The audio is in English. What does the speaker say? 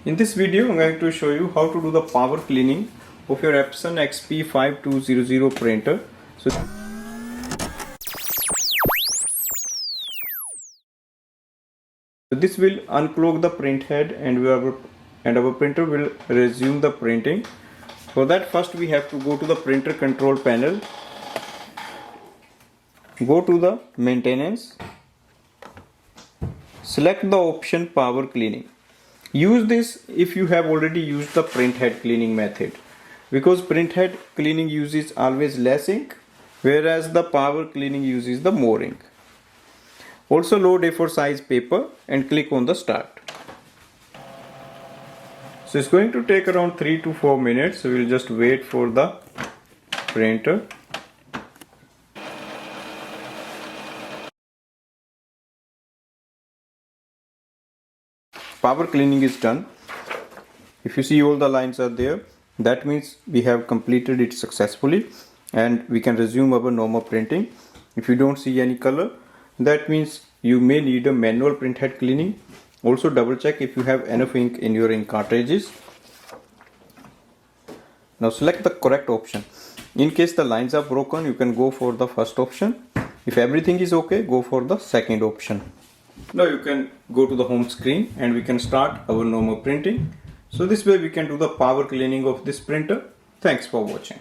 In this video, I'm going to show you how to do the power cleaning of your Epson XP5200 printer. So this will unclog the print head and our printer will resume the printing. For that, first we have to go to the printer control panel, go to the maintenance, select the option power cleaning. Use this if you have already used the printhead cleaning method, because printhead cleaning uses always less ink, whereas the power cleaning uses the more ink. Also load A4 size paper and click on the start. So it's going to take around 3 to 4 minutes, so we'll just wait for the printer. Power cleaning is done. If you see all the lines are there, that means we have completed it successfully and we can resume our normal printing. If you don't see any color, that means you may need a manual printhead cleaning. Also double check if you have enough ink in your ink cartridges. Now select the correct option. In case the lines are broken, you can go for the first option. If everything is okay, go for the second option. Now you can go to the home screen and we can start our normal printing. So this way we can do the power cleaning of this printer. Thanks for watching.